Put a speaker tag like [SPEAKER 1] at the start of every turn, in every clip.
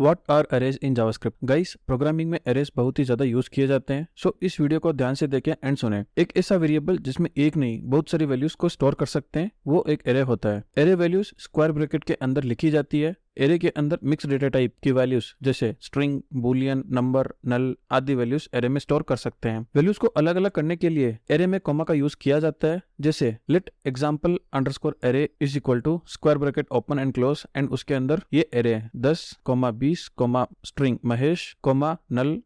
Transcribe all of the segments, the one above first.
[SPEAKER 1] What are arrays in JavaScript. Guys, programming में arrays बहुत ही ज्यादा यूज किए जाते हैं। सो इस वीडियो को ध्यान से देखें एंड सुने। एक ऐसा वेरिएबल जिसमें एक नहीं बहुत सारी वैल्यूज को स्टोर कर सकते हैं वो एक एरे होता है। एरे वैल्यूज स्क्वायर ब्रैकेट के अंदर लिखी जाती है। एरे के अंदर मिक्स डेटा टाइप की वैल्यूज जैसे स्ट्रिंग, बूलियन, नंबर, नल आदि वैल्यूज एरे में स्टोर कर सकते हैं। वैल्यूज को अलग अलग करने के लिए एरे में कॉमा का यूज किया जाता है। जैसे let example underscore array is equal to square bracket open and close and उसके अंदर ये array 10, 20, string Mahesh, null,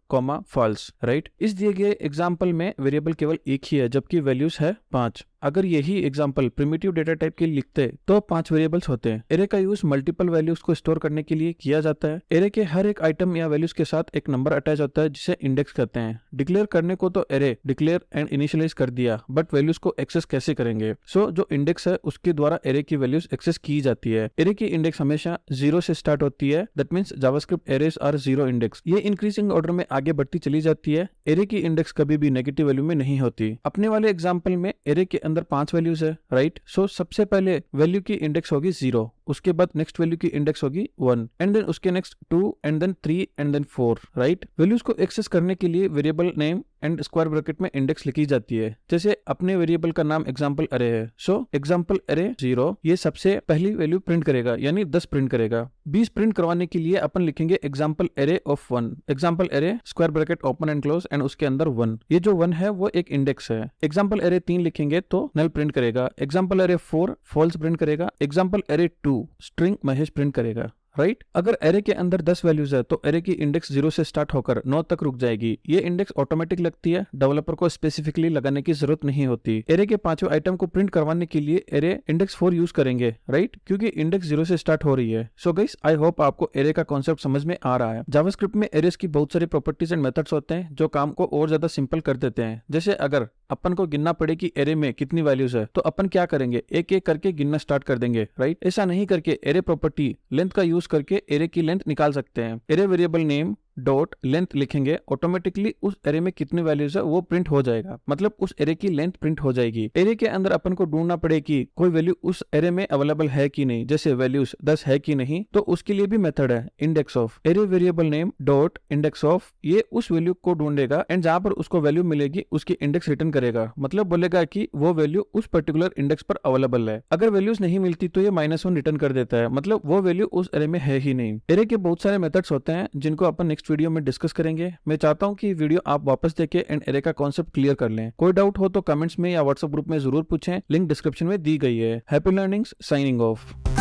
[SPEAKER 1] false. Right, इस दिए गए एग्जाम्पल में वेरिएबल केवल एक ही है जबकि वैल्यूज है 5। अगर यही एग्जाम्पल प्रिमिटिव डेटा टाइप के लिखते तो 5 वेरिएबल्स होते हैं। एरे का यूज मल्टीपल वैल्यूज को स्टोर करने के लिए किया जाता है। एरे के हर एक आइटम या वैल्यूज के साथ एक नंबर अटैच होता है जिसे इंडेक्स कहते हैं। डिक्लेयर करने को तो एरे डिक्लेयर एंड इनिशियलाइज कर दिया, बट वैल्यूज को एक्सेस कैसे करेंगे? जो इंडेक्स है उसके द्वारा एरे की वैल्यूज एक्सेस की जाती है। एरे की इंडेक्स हमेशा 0 से स्टार्ट होती है। That means JavaScript arrays are 0 index. ये इंक्रीजिंग ऑर्डर में आगे बढ़ती चली जाती है। एरे की इंडेक्स कभी भी नेगेटिव वैल्यू में नहीं होती। अपने वाले एग्जाम्पल में एरे के अंदर 5 वैल्यूज है। राइट, सो सबसे पहले वैल्यू की इंडेक्स होगी 0, उसके बाद नेक्स्ट वैल्यू की इंडेक्स होगी 1 एंड देन उसके next 2 and then 3 and then 4। Right, values को एक्सेस करने के लिए variable name and square bracket में इंडेक्स लिखी जाती है। जैसे अपने वेरिएबल का नाम एग्जाम्पल अरे है, सो एग्जाम्पल अरे 0 ये सबसे पहली वैल्यू प्रिंट करेगा यानी 10 प्रिंट करेगा। 20 प्रिंट करवाने के लिए अपन लिखेंगे एग्जाम्पल अरे ऑफ 1, एग्जाम्पल अरे square bracket open and close and उसके अंदर 1। ये जो 1 है वो एक इंडेक्स है। एग्जाम्पल अरे 3 लिखेंगे तो नल प्रिंट करेगा। एग्जाम्पल अरे 4 फॉल्स प्रिंट करेगा। एग्जाम्पल अरे 2 स्ट्रिंग महेश प्रिंट करेगा। राइट, अगर एरे के अंदर 10 वैल्यूज है तो एरे की इंडेक्स 0 से स्टार्ट होकर 9 तक रुक जाएगी। ये इंडेक्स ऑटोमेटिक लगती है, डेवलपर को स्पेसिफिकली लगाने की जरूरत नहीं होती। एरे के 5वें आइटम को प्रिंट करवाने के लिए एरे इंडेक्स 4 यूज करेंगे। राइट, क्योंकि इंडेक्स 0 से स्टार्ट हो रही है। सो गाइस, आई होप आपको एरे का कॉन्सेप्ट समझ में आ रहा है। जावास्क्रिप्ट में एरेस की बहुत सारी प्रॉपर्टीज एंड मेथड्स होते हैं जो काम को और ज्यादा सिंपल कर देते हैं। जैसे अगर अपन को गिनना पड़े कि एरे में कितनी वैल्यूज है तो अपन क्या करेंगे, एक एक करके गिनना स्टार्ट कर देंगे। राइट, ऐसा नहीं करके एरे प्रॉपर्टी लेंथ का यूज करके एरे की लेंथ निकाल सकते हैं। Array variable name dot length लिखेंगे, ऑटोमेटिकली उस एरे में कितनी वैल्यूज है वो प्रिंट हो जाएगा, मतलब उस एरे की लेंथ प्रिंट हो जाएगी। एरे के अंदर अपन को ढूंढना पड़े कि कोई वैल्यू उस एरे में अवेलेबल है कि नहीं, जैसे वैल्यूज 10 है कि नहीं, तो उसके लिए भी मेथड है index of. Array variable name dot index of ये उस वैल्यू को ढूंढेगा एंड जहां पर उसको वैल्यू मिलेगी उसकी इंडेक्स रिटर्न करेगा, मतलब बोलेगा कि वो वैल्यू उस पर्टिकुलर इंडेक्स पर अवेलेबल है। अगर वैल्यूज नहीं मिलती तो ये -1 रिटर्न कर देता है, मतलब वो वैल्यू उस एरे में है ही नहीं। एरे के बहुत सारे मेथड्स होते हैं जिनको अपन नेक्स्ट वीडियो में डिस्कस करेंगे। मैं चाहता हूं कि वीडियो आप वापस देखें एंड एरे का कॉन्सेप्ट क्लियर कर लें। कोई डाउट हो तो कमेंट्स में या व्हाट्सएप ग्रुप में जरूर पूछें, लिंक डिस्क्रिप्शन में दी गई है। Happy learnings, signing off.